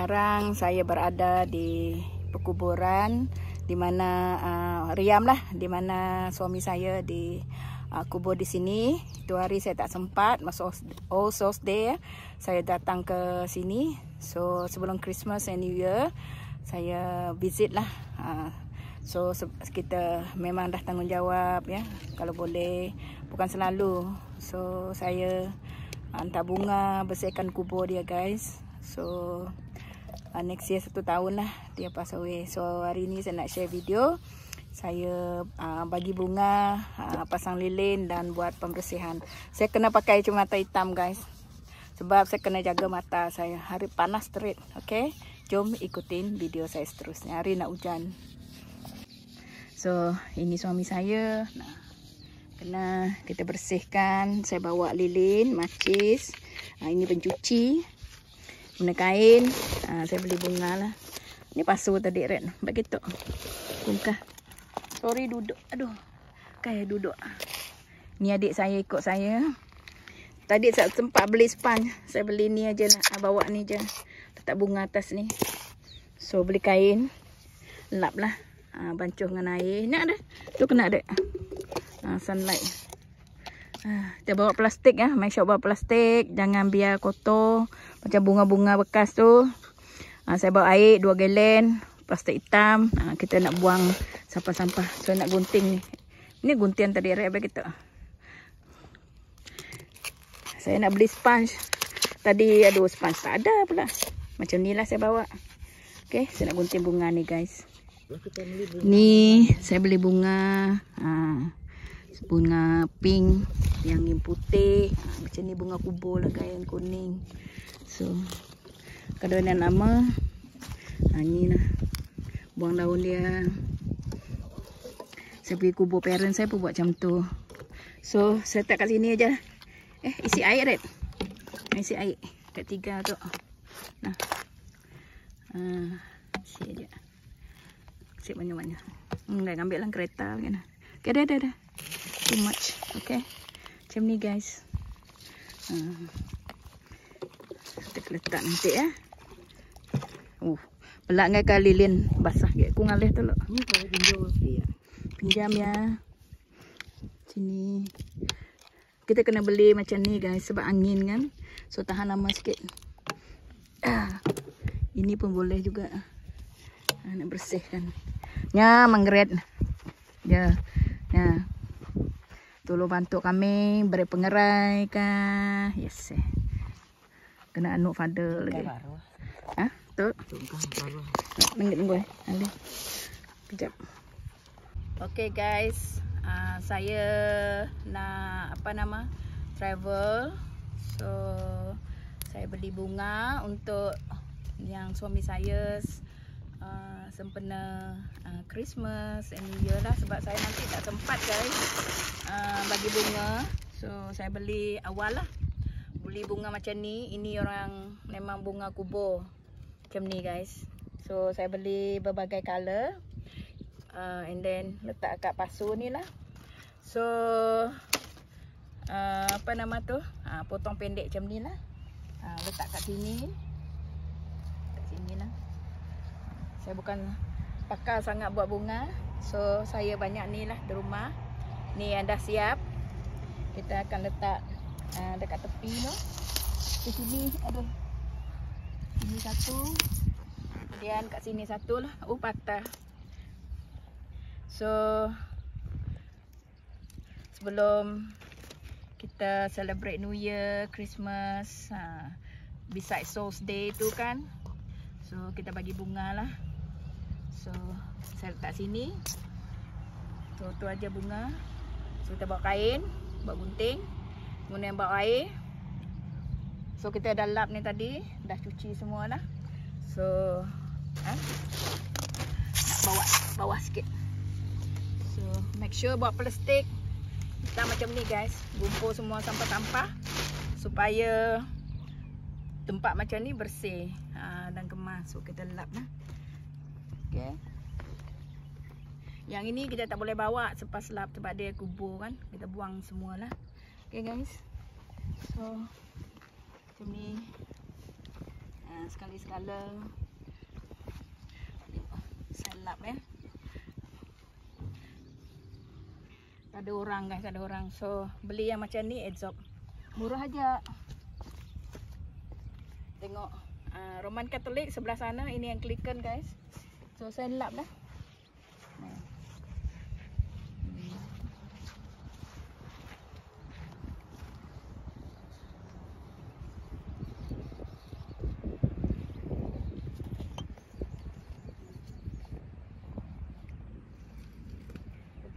Sekarang saya berada di perkuburan di mana Riam lah, di mana suami saya kubur di sini. Itu hari saya tak sempat, masa All Souls Day saya datang ke sini. So sebelum Christmas and New Year saya visit lah. So kita memang dah tanggungjawab ya, kalau boleh, bukan selalu. So saya hantar bunga, bersihkan kubur dia guys. So next year 1 tahun lah dia pass away. So hari ni saya nak share video saya bagi bunga, pasang lilin dan buat pembersihan. Saya kena pakai kacamata hitam guys, sebab saya kena jaga mata saya. Hari panas terik. Okay, jom ikutin video saya seterusnya. Hari nak hujan. So ini suami saya. Nah, kena kita bersihkan. Saya bawa lilin, macis, ini pencuci, guna kain. Saya beli bunga lah. Ini pasu tadi Red. Begitu. Bungkah. Sorry duduk. Aduh. Kayak duduk. Ni adik saya ikut saya. Tadi saya sempat beli sponge. Saya beli ni aja lah. Bawa ni je. Letak bunga atas ni. So beli kain. Lap lah. Bancuh dengan air. Ni ada. Tu kena ada. Sunlight. Kita bawa plastik ya. Make sure bawa plastik. Jangan biar kotor. Macam bunga-bunga bekas tu. Saya bawa air 2 galen. Plastik hitam. Kita nak buang sampah-sampah. So nak gunting ni. Ini guntian tadi Red begitu. Saya nak beli sponge. Tadi aduh sponge tak ada pula. Macam ni lah saya bawa. Okay, saya nak gunting bunga ni guys. Ni saya beli bunga. Bunga pink, yang putih. Macam ni bunga kubur lah kain kuning. So kalau yang nama ni lah. Buang daun dia. Saya pergi kubur parent saya pun buat macam tu. So saya letak kat sini aja. Isi air Red. Isi air kat 3 tu. Nah. Isi aja. Isi banyak-banyak. Enggak ambil lah kereta kan. Okay, dah. Too much. Okay. Macam ni guys. Kita letak nanti ya. Pelak ngai kali lilin basah ke aku ngalih tu lo. Ni kalau pinjam ya. Sini. Kita kena beli macam ni guys sebab angin kan. So tahan lama sikit. Ini pun boleh juga. Nak bersihkan. Nya menggeret. Ya. Ya. Tolong bantu kami beri pengerai kah. Yes. Kena anu father lagi. Tu. Tunggu. Nanti. Kejap. Okay guys. Saya nak travel. So saya beli bunga untuk yang suami saya sempena Christmas and New Year lah, sebab saya nanti tak sempat guys bagi bunga. So saya beli awal lah. Beli bunga macam ni. Ini orang memang bunga kubur macam ni guys. So saya beli berbagai color. And then letak kat pasu ni lah. So potong pendek macam ni lah. Letak kat sini. Kat sini lah. Saya bukan pakar sangat buat bunga. So saya banyak ni lah di rumah. Ni yang dah siap. Kita akan letak dekat tepi tu. Di sini ada. Ini satu. Kemudian kat sini satu lah. Patah. So sebelum kita celebrate New Year, Christmas, besides Souls Day tu kan. So kita bagi bunga lah. So saya letak sini. So tu aja bunga. So kita bawa kain, bawa gunting, kemudian bawa air. So kita dah lap ni tadi, dah cuci semua lah. So nak bawa bawah sikit. So make sure bawa plastik. Kita macam ni guys, gumpul semua sampah-sampah supaya tempat macam ni bersih dan kemas. So kita lap lah. Okay. Yang ini kita tak boleh bawa selepas lap sebab dia kubur kan. Kita buang semualah. Okay guys. So macam ni. Sekali-sekala saya lap ya. Ada orang guys, ada orang. So beli yang macam ni Aesop. Murah aja. Tengok Roman Katolik sebelah sana, ini Anglican guys. So saya lap dah.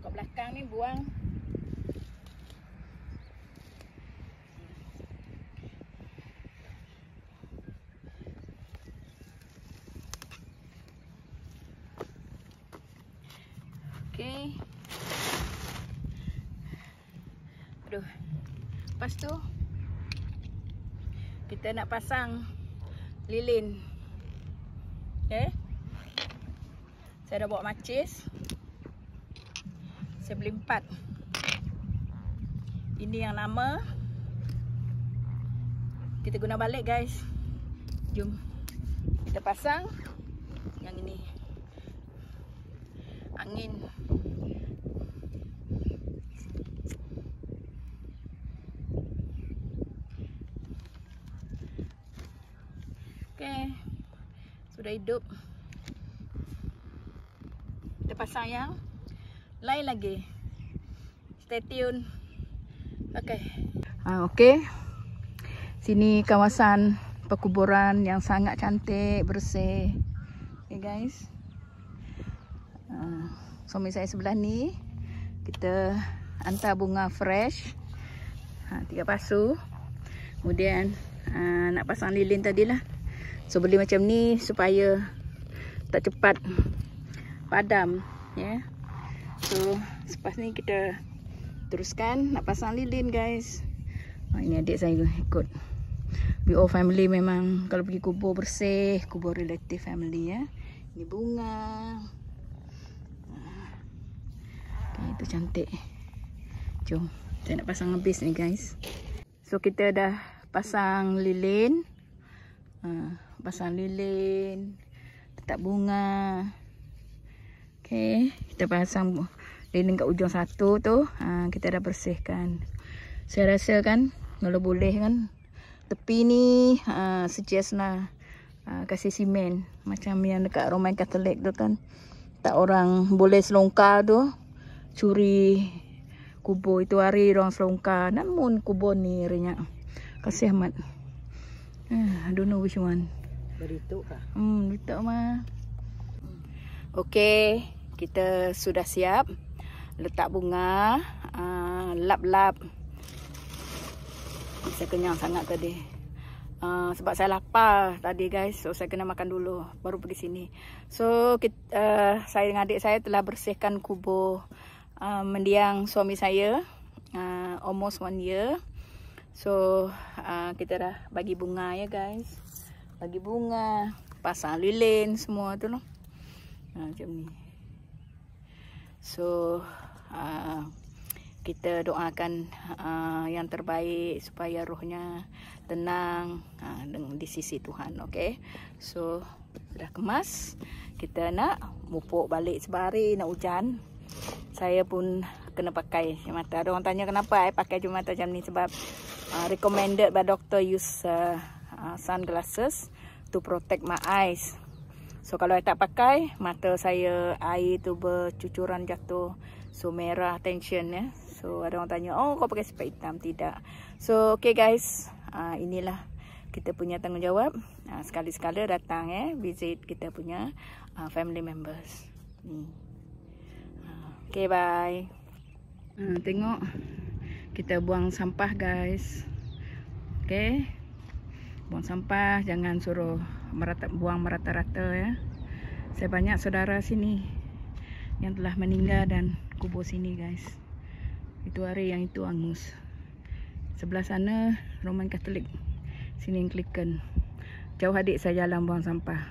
Kat belakang ni buang. Okey. Aduh. Lepas tu kita nak pasang lilin. Okey. Saya dah bawa macis. Saya beli 4. Ini yang lama. Kita guna balik guys. Jom kita pasang yang ini. Angin. Okey. Sudah hidup. Kita pasang yang lain lagi. Stay tune. Okay. Okay. Sini kawasan perkuburan yang sangat cantik, bersih. Okay guys. Suami saya sebelah ni. Kita hantar bunga fresh. 3 pasu. Kemudian nak pasang lilin tadilah. So beli macam ni supaya tak cepat padam. Ya. So selepas ni kita teruskan nak pasang lilin guys. Ini adik saya ikut. We all family memang kalau pergi kubur bersih, kubur relative family ya. Ini bunga. Okay, itu cantik. Jom, saya nak pasang habis ni guys. So kita dah pasang lilin. Pasang lilin, letak bunga. Okay, kita pasang lilin kat ujung satu tu. Kita dah bersihkan. Saya rasa kan kalau boleh kan tepi ni suggest lah kasih simen macam yang dekat Roman Katolik tu kan. Tak orang boleh selongkar tu curi kubur itu hari orang selongkar. Namun kubur ni renyak. Kasih amat. I don't know which one. Berituk kah? Berituk mah. Okay, kita sudah siap. Letak bunga, lap-lap. Saya kenyang sangat tadi. Sebab saya lapar tadi guys. So saya kena makan dulu baru pergi sini. So saya dengan adik saya telah bersihkan kubur mendiang suami saya. Almost 1 year. So kita dah bagi bunga ya guys. Bagi bunga, pasang lilin semua tu loh. Macam ni. So kita doakan yang terbaik supaya rohnya tenang di sisi Tuhan. Okay. So dah kemas. Kita nak mupuk balik sebari nak hujan. Saya pun kena pakai kacamata. Ada orang tanya kenapa pakai kacamata macam ni. Sebab recommended by doctor use sunglasses to protect my eyes. So kalau saya tak pakai, mata saya air tu bercucuran jatuh. So merah tension ya. So ada orang tanya, oh kau pakai spek hitam. Tidak. So okay guys, inilah kita punya tanggungjawab. Sekali-sekala datang visit kita punya family members. Okay bye. Tengok, kita buang sampah guys. Okay, buang sampah, jangan suruh buang merata-rata ya. Saya banyak saudara sini yang telah meninggal dan kubur sini guys. Itu hari yang itu angus. Sebelah sana Roman Katolik, sini Anglican. Jauh adik saya jalan buang sampah.